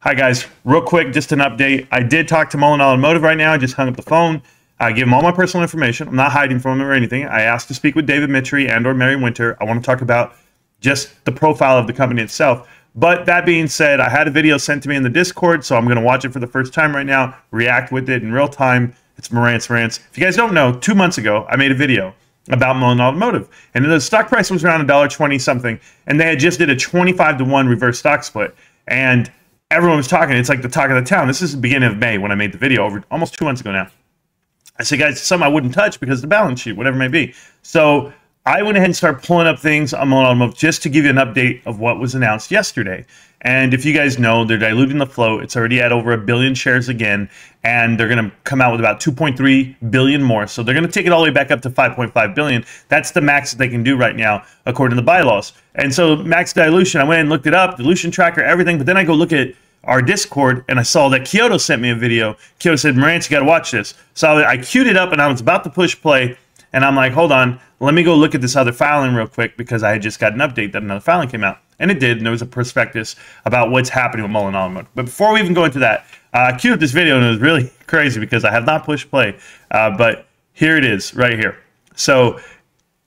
Hi guys, real quick, just an update. I did talk to Mullen Automotive right now. I just hung up the phone. I gave him all my personal information. I'm not hiding from him or anything. I asked to speak with David Mitri and or Mary Winter. I want to talk about just the profile of the company itself. But that being said, I had a video sent to me in the Discord, so I'm going to watch it for the first time right now, react with it in real time. It's Marantz Rantz. If you guys don't know, 2 months ago, I made a video about Mullen Automotive. And the stock price was around $1.20 something, and they had just did a 25-to-1 reverse stock split. And everyone was talking. It's like the talk of the town. This is the beginning of May when I made the video, over almost 2 months ago now. I said, guys, some I wouldn't touch because of the balance sheet, whatever it may be. So I went ahead and started pulling up things on Mullen Automotive just to give you an update of what was announced yesterday. And if you guys know, they're diluting the float. It's already at over 1 billion shares again, and they're going to come out with about 2.3 billion more. So they're going to take it all the way back up to 5.5 billion. That's the max that they can do right now, according to the bylaws. And so max dilution, I went and looked it up, dilution tracker, everything. But then I go look at our Discord, and I saw that Kyoto sent me a video. Kyoto said, Marantz, you got to watch this. So I queued it up, and I was about to push play, and I'm like, hold on, let me go look at this other filing real quick, because I had just got an update that another filing came out. And it did, and there was a prospectus about what's happening with Mullen Automotive. But before we even go into that, I queued up this video, and it was really crazy because I have not pushed play. But here it is, right here. So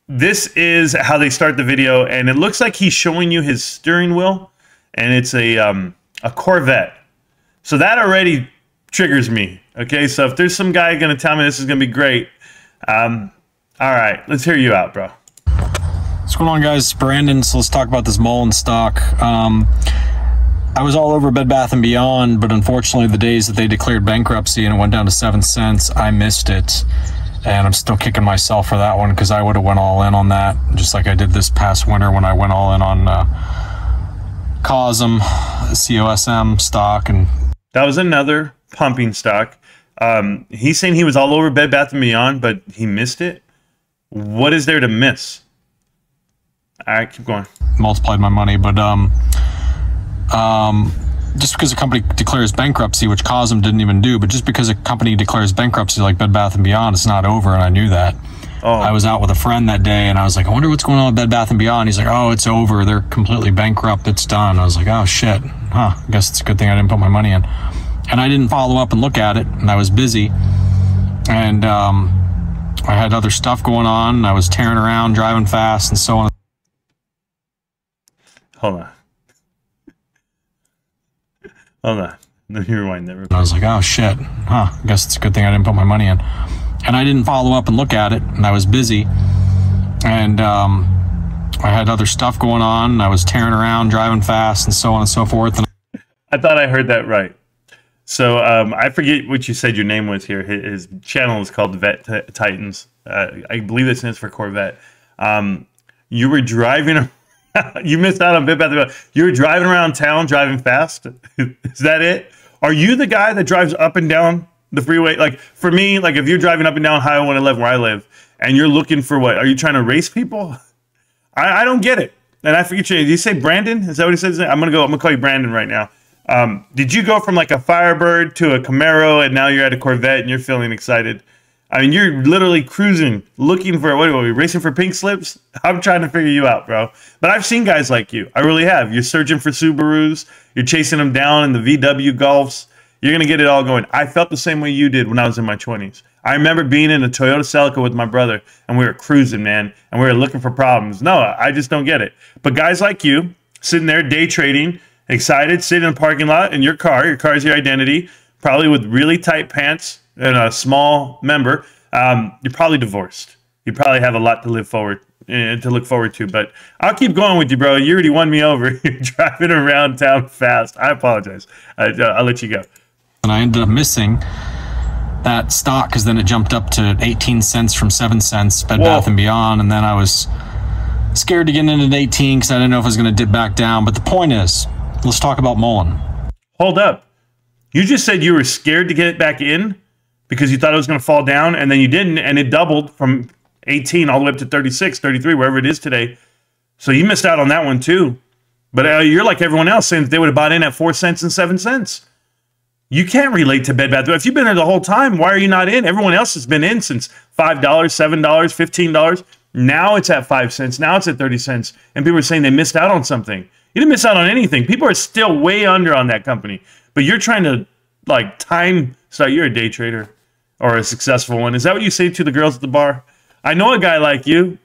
this is how they start the video, and it looks like he's showing you his steering wheel, and it's a Corvette. So that already triggers me. Okay, so if there's some guy going to tell me this is going to be great, all right, let's hear you out, bro. What's going on, guys? It's Brandon. So let's talk about this Mullen stock. I was all over Bed Bath & Beyond, but unfortunately the days that they declared bankruptcy and it went down to 7 cents, I missed it. And I'm still kicking myself for that one because I would have went all in on that, just like I did this past winter when I went all in on COSM stock. And that was another pumping stock. He's saying he was all over Bed Bath & Beyond, but he missed it. What is there to miss? All right, keep going. Multiplied my money, but just because a company declares bankruptcy, which COSM didn't even do, but just because a company declares bankruptcy like Bed Bath & Beyond, it's not over, and I knew that. Oh. I was out with a friend that day, and I was like, I wonder what's going on with Bed Bath & Beyond. He's like, oh, it's over. They're completely bankrupt. It's done. I was like, oh, shit. Huh, I guess it's a good thing I didn't put my money in. And I didn't follow up and look at it, and I was busy. And I had other stuff going on, and I was tearing around, driving fast, and so on. Hold on. Hold on. Let me rewind that. I was like, oh, shit. Huh, I guess it's a good thing I didn't put my money in. And I didn't follow up and look at it, and I was busy. And I had other stuff going on, and I was tearing around, driving fast, and so on and so forth. And I thought I heard that right. So I forget what you said your name was here. His channel is called Vet Titans. I believe it stands for Corvette. You were driving around. You missed out on Bed Bath & Beyond. You were driving around town, driving fast. Is that it? Are you the guy that drives up and down the freeway? Like, for me, like, if you're driving up and down Highway 111 where I live, and you're looking for what? Are you trying to race people? I don't get it. And I forget you. Did you say Brandon? Is that what he says? I'm gonna call you Brandon right now. Did you go from like a Firebird to a Camaro, and now you're at a Corvette and you're feeling excited? I mean, you're literally cruising, looking for, what are we, racing for pink slips? I'm trying to figure you out, bro. But I've seen guys like you. I really have. You're searching for Subarus. You're chasing them down in the VW Golfs. You're going to get it all going. I felt the same way you did when I was in my 20s. I remember being in a Toyota Celica with my brother, and we were cruising, man, and we were looking for problems. No, I just don't get it. But guys like you, sitting there day trading, excited, sitting in a parking lot in your car is your identity, probably with really tight pants, and a small member, you're probably divorced. You probably have a lot to look forward to. But I'll keep going with you, bro. You already won me over. You're driving around town fast. I apologize. I'll let you go. And I ended up missing that stock because then it jumped up to 18 cents from 7 cents, Bed Bath & Beyond. And then I was scared to get into 18 because I didn't know if I was going to dip back down. But the point is, let's talk about Mullen. Hold up. You just said you were scared to get it back in because you thought it was going to fall down, and then you didn't, and it doubled from 18 all the way up to 36, 33, wherever it is today. So you missed out on that one too. But you're like everyone else saying that they would have bought in at 4 cents and 7 cents. You can't relate to Bed Bath. If you've been there the whole time, why are you not in? Everyone else has been in since $5, $7, $15. Now it's at 5 cents. Now it's at 30 cents. And people are saying they missed out on something. You didn't miss out on anything. People are still way under on that company, but you're trying to like time. So you're a day trader or a successful one. Is that what you say to the girls at the bar? I know a guy like you.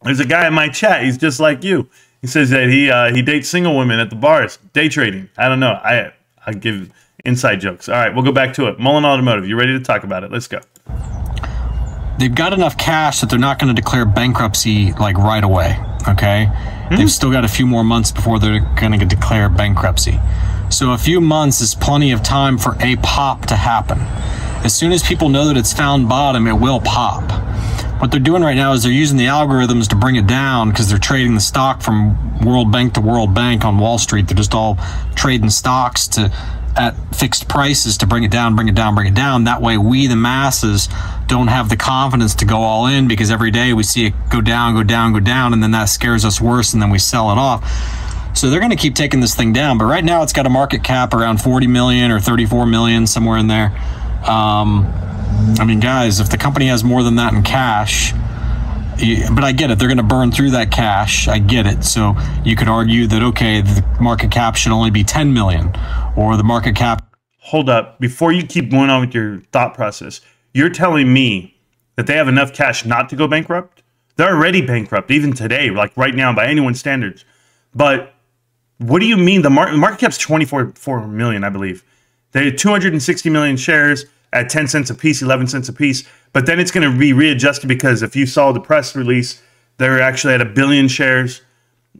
There's a guy in my chat. He's just like you. He says that he dates single women at the bars. Day trading. I don't know. I give inside jokes. All right, we'll go back to it. Mullen Automotive. You ready to talk about it? Let's go. They've got enough cash that they're not going to declare bankruptcy like right away. Okay, they've still got a few more months before they're going to declare bankruptcy. So a few months is plenty of time for a pop to happen. As soon as people know that it's found bottom, it will pop. What they're doing right now is they're using the algorithms to bring it down because they're trading the stock from World Bank to World Bank on Wall Street. They're just all trading stocks at fixed prices to bring it down, bring it down, bring it down. That way we, the masses, don't have the confidence to go all in because every day we see it go down, go down, go down, and then that scares us worse and then we sell it off. So they're going to keep taking this thing down. But right now it's got a market cap around 40 million or 34 million, somewhere in there. I mean, guys, if the company has more than that in cash, but I get it, they're going to burn through that cash. I get it. So you could argue that, okay, the market cap should only be 10 million or the market cap. Hold up. Before you keep going on with your thought process, you're telling me that they have enough cash not to go bankrupt? They're already bankrupt, even today, like right now, by anyone's standards. But what do you mean? The market cap's 24 million, I believe. They had 260 million shares at 10 cents a piece, 11 cents a piece. But then it's going to be readjusted because if you saw the press release, they're actually at 1 billion shares.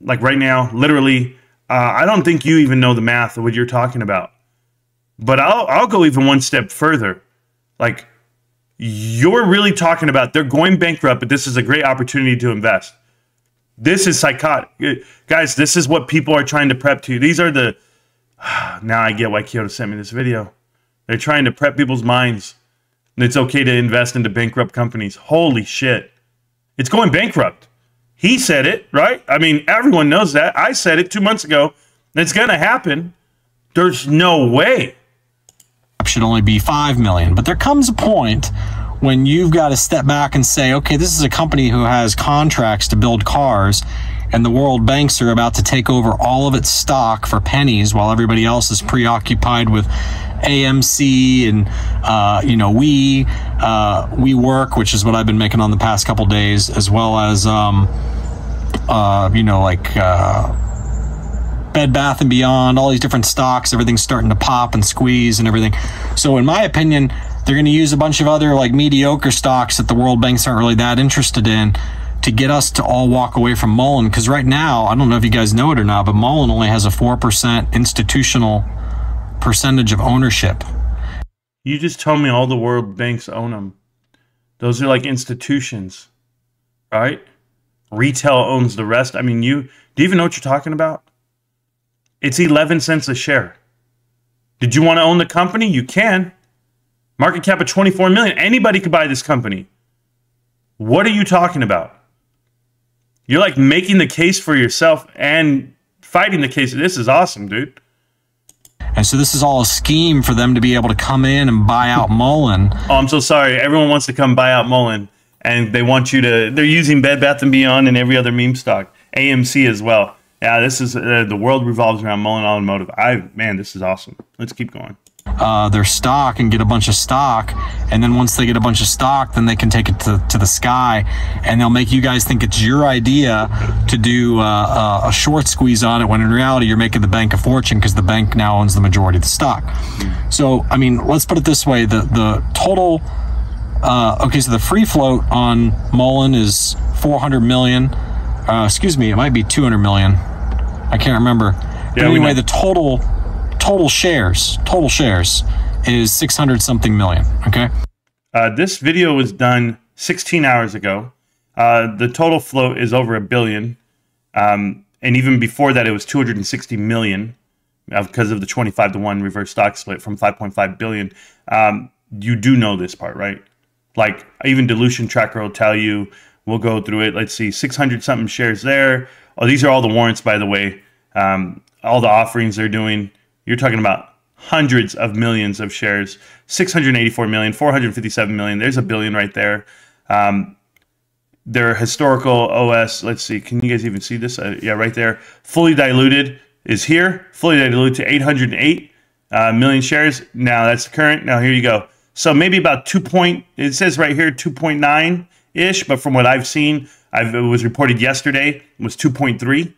Like right now, literally, I don't think you even know the math of what you're talking about. But I'll go even one step further. Like, you're really talking about they're going bankrupt, but this is a great opportunity to invest. This is psychotic. Guys, this is what people are trying to prep to. These are the... Now I get why Kyoto sent me this video. They're trying to prep people's minds. It's okay to invest into bankrupt companies. Holy shit. It's going bankrupt. He said it, right? I mean, everyone knows that. I said it 2 months ago. It's going to happen. There's no way. Should only be 5 million. But there comes a point when you've got to step back and say, okay, this is a company who has contracts to build cars, and the world banks are about to take over all of its stock for pennies while everybody else is preoccupied with AMC and we work, which is what I've been making on the past couple days, as well as Bed Bath and Beyond, all these different stocks. Everything's starting to pop and squeeze and everything. So in my opinion, they're going to use a bunch of other like mediocre stocks that the world banks aren't really that interested in to get us to all walk away from Mullen. Because right now, I don't know if you guys know it or not, but Mullen only has a 4% institutional percentage of ownership. You just told me all the world banks own them. Those are like institutions, right? Retail owns the rest. I mean, do you even know what you're talking about? It's 11 cents a share. Did you want to own the company? You can. Market cap of 24 million. Anybody could buy this company. What are you talking about? You're like making the case for yourself and fighting the case. This is awesome, dude. And so this is all a scheme for them to be able to come in and buy out Mullen. Oh, I'm so sorry. Everyone wants to come buy out Mullen, and they want you to. They're using Bed Bath and Beyond and every other meme stock, AMC as well. Yeah, this is the world revolves around Mullen Automotive. Man, this is awesome. Let's keep going. Their stock and get a bunch of stock, and then once they get a bunch of stock, then they can take it to the sky, and they'll make you guys think it's your idea to do a short squeeze on it, when in reality you're making the bank a fortune because the bank now owns the majority of the stock. So I mean, let's put it this way: the total so the free float on Mullen is 400 million. Excuse me, it might be 200 million. I can't remember. Yeah, but anyway, the total shares is 600 something million. Okay. This video was done 16 hours ago. The total float is over 1 billion. And even before that, it was 260 million because of the 25-to-1 reverse stock split from 5.5 billion. You do know this part, right? Like even dilution tracker will tell you. We'll go through it. Let's see, 600 something shares there. Oh, these are all the warrants, by the way. All the offerings they're doing. You're talking about hundreds of millions of shares. 684 million, 457 million. There's 1 billion right there. their historical OS. Let's see. Can you guys even see this? Yeah, right there. Fully diluted is here. Fully diluted to 808 million shares. Now that's the current. Now here you go. So maybe about it says right here 2.9-ish, but from what I've seen, it was reported yesterday, was 2.3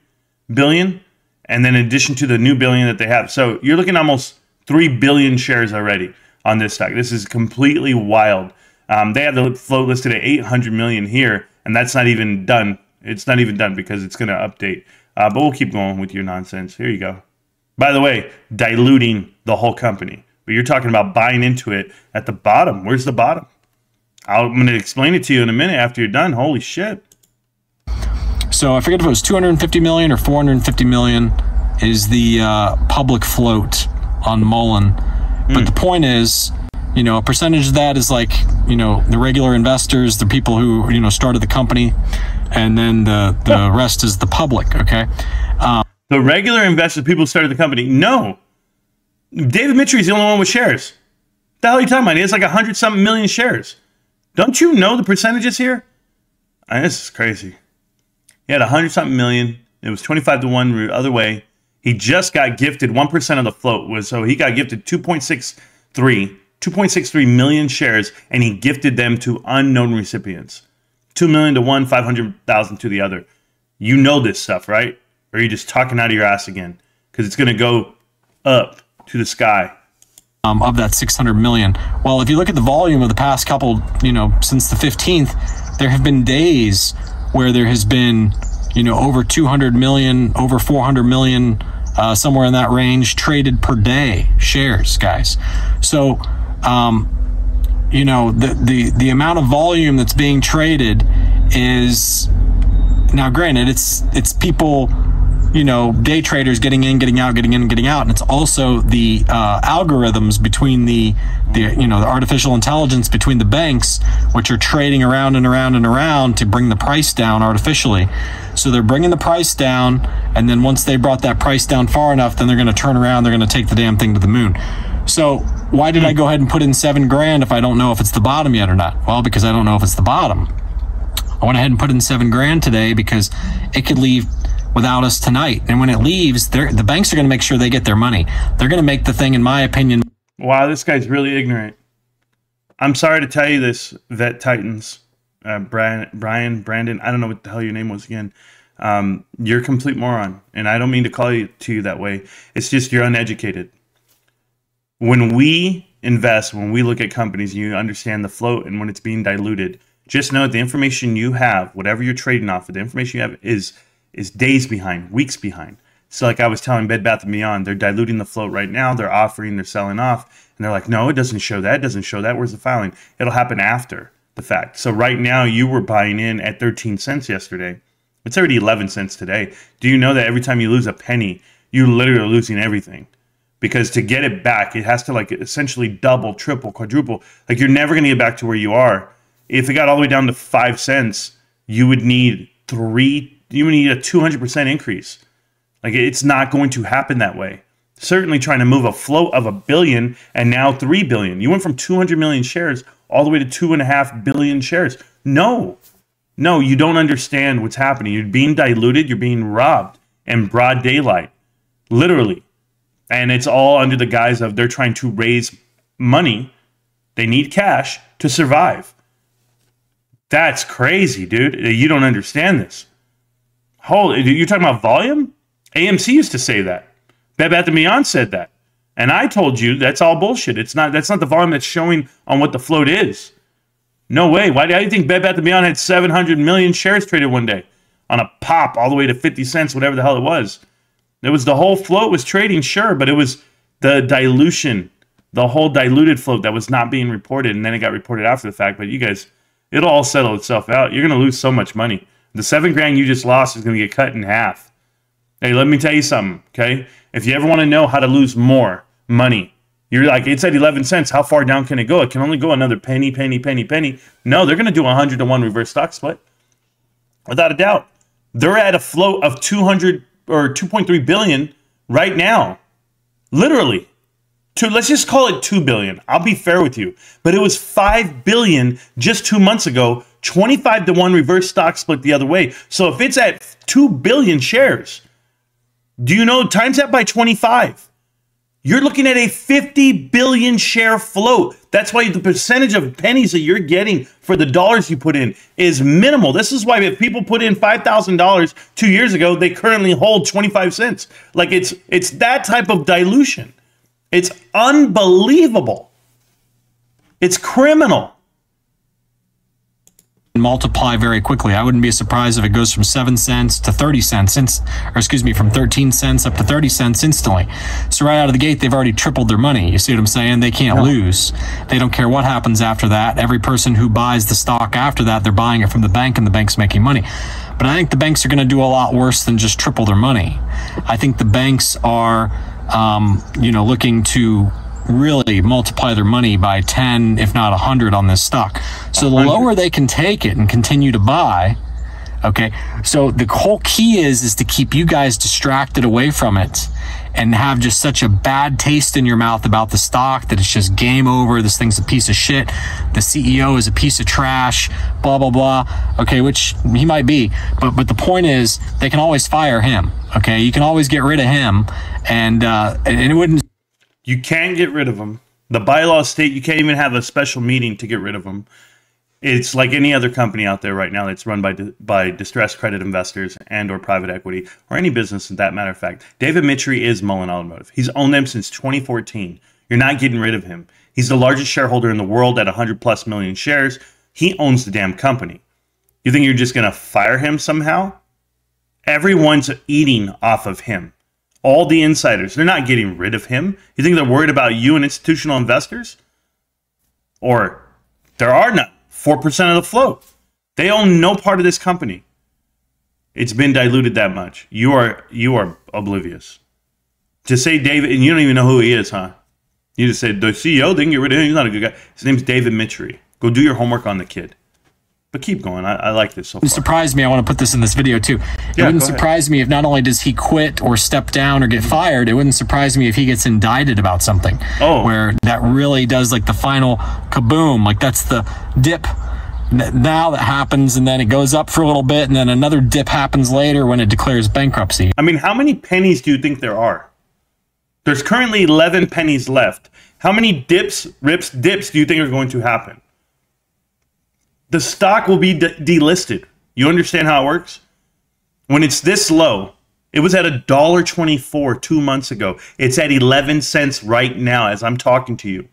billion. And then in addition to the new billion that they have. So you're looking almost 3 billion shares already on this stock. This is completely wild. They have the float listed at 800 million here, and that's not even done. It's not even done because it's going to update. But we'll keep going with your nonsense. Here you go. By the way, diluting the whole company. But you're talking about buying into it at the bottom. Where's the bottom? I'm going to explain it to you in a minute after you're done. Holy shit. So I forget if it was 250 million or 450 million is the public float on Mullen. But the point is, you know, a percentage of that is like, you know, the regular investors, the people who, you know, started the company, and then the rest is the public, okay? The regular investors, people who started the company. No. David Mitchery's the only one with shares. The hell are you talking about? He has like 100-something million shares. Don't you know the percentages here? This is crazy. He had 100-something million. It was 25-1 the other way. He just got gifted 1% of the float. So he got gifted 2.63 million shares, and he gifted them to unknown recipients. 2 million to one, 500,000 to the other. You know this stuff, right? Or are you just talking out of your ass again? Because it's going to go up to the sky. Of that 600 million. Well, if you look at the volume of the past couple, you know, since the 15th, there have been days where there has been, you know, over 200 million, over 400 million, somewhere in that range traded per day shares, guys. So, you know, the amount of volume that's being traded is, now granted, it's people, you know, day traders getting in, getting out, getting in, getting out, and it's also the algorithms between the you know, the artificial intelligence between the banks, which are trading around and around and around to bring the price down artificially. So they're bringing the price down, and then once they brought that price down far enough, then they're going to turn around, they're going to take the damn thing to the moon. So why did I go ahead and put in $7 grand if I don't know if it's the bottom yet or not? Well, because I don't know if it's the bottom. I went ahead and put in $7 grand today because it could leave without us tonight. And when it leaves, the banks are going to make sure they get their money. They're going to make the thing, in my opinion. Wow, this guy's really ignorant. I'm sorry to tell you this, Vet Titans. Brandon, I don't know what the hell your name was again. You're a complete moron. And I don't mean to call you that way. It's just you're uneducated. When we invest, when we look at companies, you understand the float and when it's being diluted, just know that the information you have, whatever you're trading off of, the information you have is days behind, weeks behind. So like I was telling Bed Bath & Beyond, they're diluting the float right now. They're offering, they're selling off. And they're like, no, it doesn't show that. It doesn't show that. Where's the filing? It'll happen after the fact. So right now you were buying in at 13 cents yesterday. It's already 11 cents today. Do you know that every time you lose a penny, you literally are losing everything? Because to get it back, it has to like essentially double, triple, quadruple. Like you're never going to get back to where you are. If it got all the way down to 5 cents, you would need a 200% increase. Like it's not going to happen that way. Certainly trying to move a float of $1 billion and now 3 billion. You went from 200 million shares all the way to 2.5 billion shares. No, you don't understand what's happening. You're being diluted. You're being robbed in broad daylight, literally. And it's all under the guise of they're trying to raise money. They need cash to survive. That's crazy, dude. You don't understand this. You're talking about volume? AMC used to say that. Bed Bath & Beyond said that. And I told you that's all bullshit. That's not the volume that's showing on what the float is. No way. Why do you think Bed Bath & Beyond had 700 million shares traded one day on a pop all the way to 50 cents, whatever the hell it was? It was the whole float was trading, sure, but it was the dilution, the whole diluted float that was not being reported, and then it got reported after the fact. But you guys, it'll all settle itself out. You're going to lose so much money. The $7 grand you just lost is going to get cut in half. Hey, let me tell you something, okay? If you ever want to know how to lose more money, you're like, it's at 11 cents. How far down can it go? It can only go another penny. No, they're going to do a 100-to-1 reverse stock split. Without a doubt. They're at a float of 200 or 2.3 billion right now. Literally. Let's just call it 2 billion. I'll be fair with you. But it was 5 billion just 2 months ago 25-to-1 reverse stock split the other way. So if it's at 2 billion shares, do you know, times that by 25, you're looking at a 50 billion share float. That's why the percentage of pennies that you're getting for the dollars you put in is minimal. This is why if people put in $5,000 2 years ago, they currently hold 25 cents. Like it's that type of dilution. It's unbelievable. It's criminal. Multiply very quickly. I wouldn't be surprised if it goes from 7 cents to 30 cents, from 13 cents up to 30 cents instantly. So right out of the gate, they've already tripled their money. You see what I'm saying? They can't lose. They don't care what happens after that. Every person who buys the stock after that, they're buying it from the bank, and the bank's making money. But I think the banks are going to do a lot worse than just triple their money. I think the banks are, looking to really multiply their money by 10, if not 100 on this stock. So the lower they can take it and continue to buy, okay? So the whole key is to keep you guys distracted away from it and have just such a bad taste in your mouth about the stock that it's just game over. This thing's a piece of shit. The CEO is a piece of trash, blah, blah, blah. Okay, which he might be. But the point is they can always fire him, okay? You can always get rid of him, and it wouldn't... You can't get rid of them. The bylaws state you can't even have a special meeting to get rid of them. It's like any other company out there right now that's run by distressed credit investors and or private equity, or any business, in that matter of fact. David Mitchery is Mullen Automotive. He's owned them since 2014. You're not getting rid of him. He's the largest shareholder in the world at 100+ million shares. He owns the damn company. You think you're just going to fire him somehow? Everyone's eating off of him. All the insiders, they're not getting rid of him. You think they're worried about you and institutional investors? Or there are none. 4% of the float. They own no part of this company. It's been diluted that much. You are oblivious. To say David, and you don't even know who he is, huh? You just said the CEO, they can get rid of him. He's not a good guy. His name's David Mitchery. Go do your homework on the kid. But keep going. I like this so far. It surprised me. I want to put this in this video too. It wouldn't surprise me if not only does he quit or step down or get fired, it wouldn't surprise me if he gets indicted about something. Where that really does like the final kaboom. Like that's the dip now that happens, and then it goes up for a little bit, and then another dip happens later when it declares bankruptcy. I mean, how many pennies do you think there are? There's currently 11 pennies left. How many dips do you think are going to happen? The stock will be delisted. You understand how it works? When it's this low, it was at $1.24 2 months ago. It's at 11 cents right now as I'm talking to you.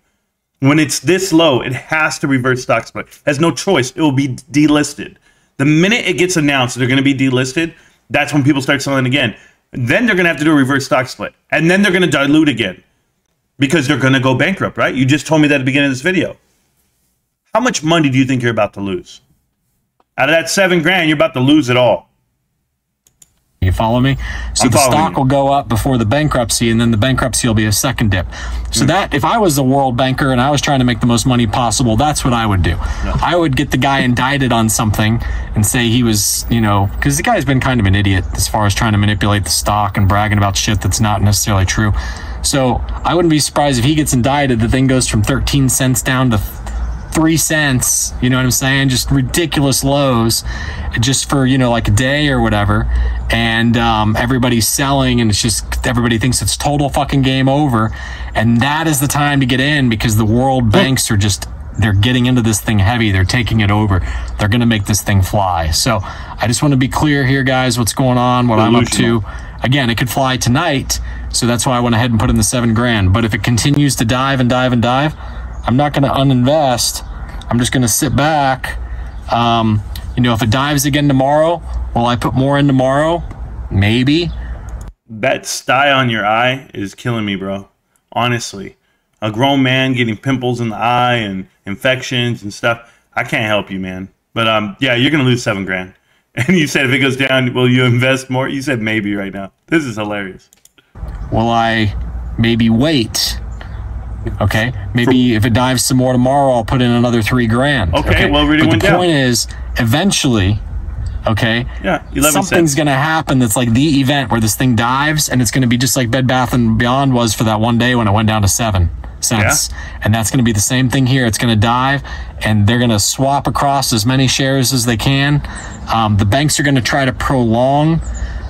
When it's this low, it has to reverse stock split. It has no choice. It will be delisted. The minute it gets announced they're going to be delisted, that's when people start selling again. Then they're going to have to do a reverse stock split. And then they're going to dilute again because they're going to go bankrupt, right? You just told me that at the beginning of this video. How much money do you think you're about to lose? Out of that $7 grand, you're about to lose it all. You follow me? So the stock will go up before the bankruptcy, and then the bankruptcy will be a second dip. So that, if I was a world banker and I was trying to make the most money possible, that's what I would do. No. I would get the guy indicted on something and say he was, because the guy's been kind of an idiot as far as trying to manipulate the stock and bragging about shit that's not necessarily true. So I wouldn't be surprised if he gets indicted. The thing goes from 13 cents down to 3 cents, you know what I'm saying? Just ridiculous lows just for, like a day or whatever. And everybody's selling, and it's just, everybody thinks it's total fucking game over. And that is the time to get in, because the world banks are just, they're getting into this thing heavy. They're taking it over. They're going to make this thing fly. So I just want to be clear here, guys, what's going on, what I'm up to. Again, it could fly tonight. So that's why I went ahead and put in the $7 grand. But if it continues to dive and dive and dive, I'm not going to uninvest. I'm just going to sit back. If it dives again tomorrow, will I put more in tomorrow? Maybe. That sty on your eye is killing me, bro. Honestly. A grown man getting pimples in the eye and infections and stuff. I can't help you, man. But yeah, you're going to lose $7 grand. And you said if it goes down, will you invest more? You said maybe right now. This is hilarious. Will I maybe wait? Okay, maybe if it dives some more tomorrow, I'll put in another $3 grand. Okay, well, it really went down. The point is, eventually, okay, something's going to happen that's like the event where this thing dives, and it's going to be just like Bed Bath & Beyond was for that one day when it went down to 7. cents. Yeah. And that's going to be the same thing here. It's going to dive, and they're going to swap across as many shares as they can. The banks are going to try to prolong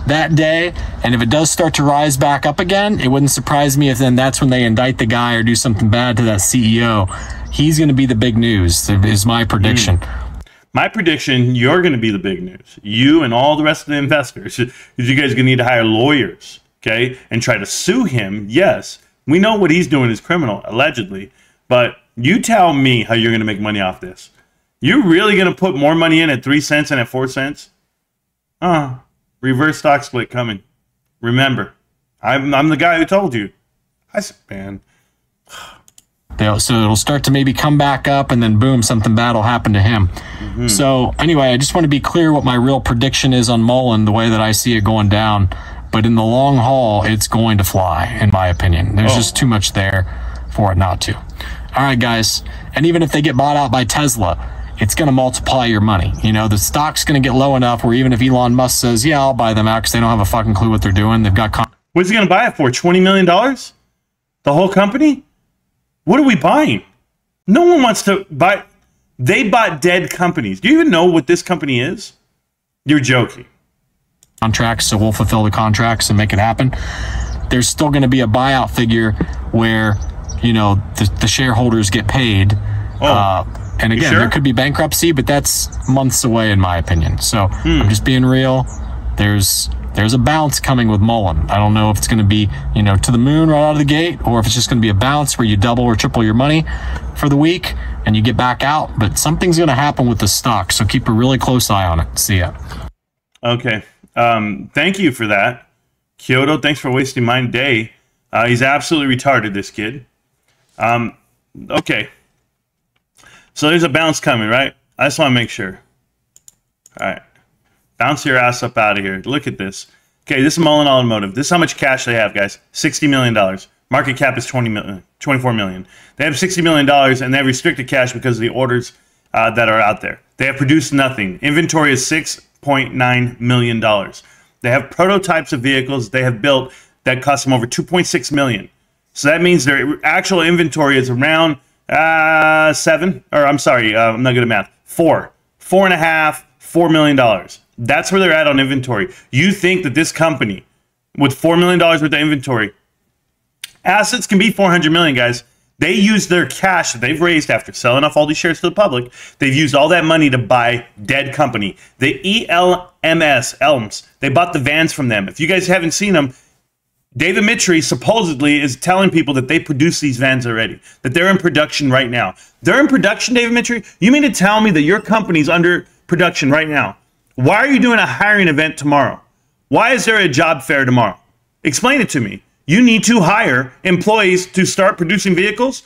that day, and if it does start to rise back up again, it wouldn't surprise me if then that's when they indict the guy or do something bad to that CEO. He's going to be the big news, is my prediction. My prediction, you're going to be the big news. You and all the rest of the investors. You guys are going to need to hire lawyers, okay, and try to sue him. Yes, we know what he's doing is criminal, allegedly. But you tell me how you're going to make money off this. You're really going to put more money in at 3 cents and at 4 cents? Reverse stock split coming. Remember, I'm the guy who told you. I said, man. So it'll start to maybe come back up, and then boom, something bad will happen to him. So anyway, I just want to be clear what my real prediction is on Mullen, the way that I see it going down. But in the long haul, it's going to fly, in my opinion. There's just too much there for it not to. All right, guys. And even if they get bought out by Tesla, it's going to multiply your money. You know, the stock's going to get low enough where even if Elon Musk says, yeah, I'll buy them out because they don't have a fucking clue what they're doing. They've got... What's he going to buy it for? $20 million? The whole company? What are we buying? No one wants to buy... They bought dead companies. Do you even know what this company is? You're joking. Contracts, so we'll fulfill the contracts and make it happen. There's still going to be a buyout figure where, you know, the shareholders get paid. And again, there could be bankruptcy, but that's months away, in my opinion. So I'm just being real. There's a bounce coming with Mullen. I don't know if it's going to be, you know, to the moon right out of the gate, or if it's just going to be a bounce where you double or triple your money for the week and you get back out. But something's going to happen with the stock, so keep a really close eye on it. See ya. Okay. Thank you for that, Kyoto. Thanks for wasting my day. He's absolutely retarded, this kid. Okay. So there's a bounce coming, right? I just want to make sure. All right. Bounce your ass up out of here. Look at this. Okay, this is Mullen Automotive. This is how much cash they have, guys. $60 million. Market cap is $24 million. They have $60 million, and they have restricted cash because of the orders that are out there. They have produced nothing. Inventory is $6.9 million. They have prototypes of vehicles they have built that cost them over $2.6 million. So that means their actual inventory is around I'm not good at math. $4 million. That's where they're at on inventory. You think that this company with $4 million worth of inventory, assets can be $400 million, guys. They use their cash that they've raised after selling off all these shares to the public. They've used all that money to buy dead company. The ELMS, they bought the vans from them. If you guys haven't seen them, David Mitry supposedly is telling people that they produce these vans already, that they're in production right now. They're in production, David Mitry? You mean to tell me that your company's under production right now? Why are you doing a hiring event tomorrow? Why is there a job fair tomorrow? Explain it to me. You need to hire employees to start producing vehicles?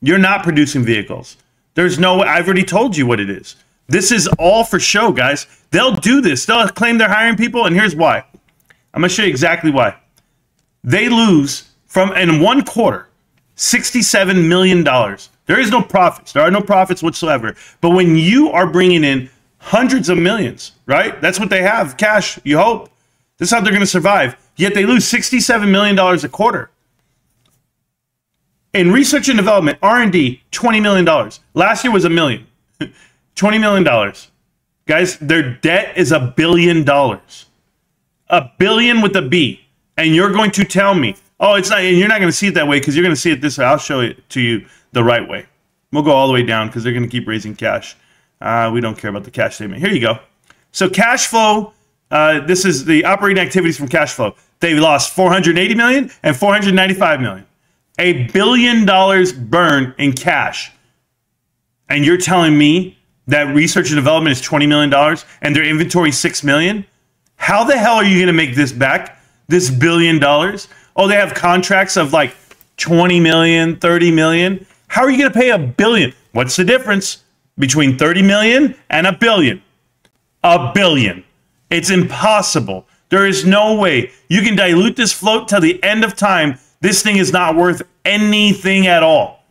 You're not producing vehicles. There's no way. I've already told you what it is. This is all for show, guys. They'll do this. They'll claim they're hiring people, and here's why. I'm going to show you exactly why. They lose in 1 quarter, $67 million. There is no profits. There are no profits whatsoever. But when you are bringing in hundreds of millions, right? That's what they have, cash, you hope. This is how they're going to survive. Yet they lose $67 million a quarter. In research and development, R&D, $20 million. Last year was $1 million. $20 million. Guys, their debt is $1 billion. $1 billion with a B. And you're going to tell me, oh, it's not, and you're not going to see it that way because you're going to see it this way. I'll show it to you the right way. We'll go all the way down because they're going to keep raising cash. We don't care about the cash statement. Here you go. So cash flow, this is the operating activities from cash flow. They lost $480 million and $495 million. $1 billion burn in cash. And you're telling me that research and development is $20 million and their inventory is $6 million? How the hell are you going to make this back? This $1 billion? Oh, they have contracts of like 20 million, 30 million. How are you going to pay $1 billion? What's the difference between 30 million and $1 billion? $1 billion. It's impossible. There is no way. You can dilute this float till the end of time. This thing is not worth anything at all.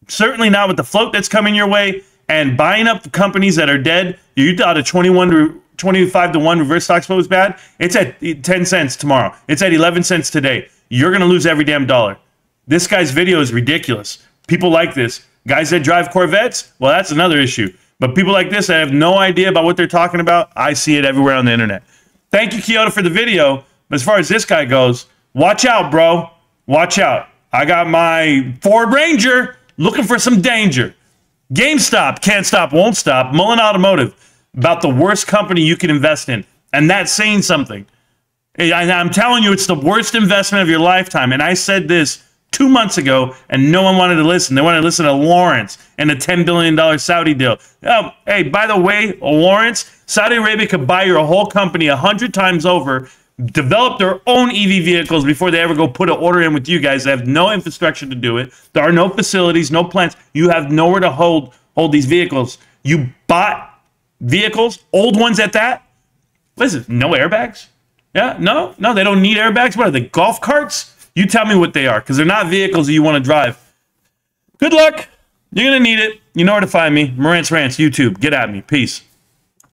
Certainly not with the float that's coming your way and buying up companies that are dead. You thought a 25 to 1 reverse stock split was bad. It's at 10 cents tomorrow. It's at 11 cents today. You're going to lose every damn dollar. This guy's video is ridiculous. People like this. Guys that drive Corvettes, well, that's another issue. But people like this that have no idea about what they're talking about, I see it everywhere on the internet. Thank you, Kyoto, for the video. But as far as this guy goes, watch out, bro. Watch out. I got my Ford Ranger looking for some danger. GameStop, can't stop, won't stop. Mullen Automotive, about the worst company you can invest in. And that's saying something. I'm telling you, it's the worst investment of your lifetime. And I said this 2 months ago, and no one wanted to listen. They wanted to listen to Lawrence and the $10 billion Saudi deal. Oh, hey, by the way, Lawrence, Saudi Arabia could buy your whole company 100 times over, develop their own EV vehicles before they ever go put an order in with you guys. They have no infrastructure to do it. There are no facilities, no plants. You have nowhere to hold these vehicles. You bought vehicles, old ones at that. Listen, no airbags? Yeah, no, they don't need airbags. What are they, golf carts? You tell me what they are, because they're not vehicles that you want to drive. Good luck. You're going to need it. You know where to find me. Marantz Rantz, YouTube. Get at me. Peace.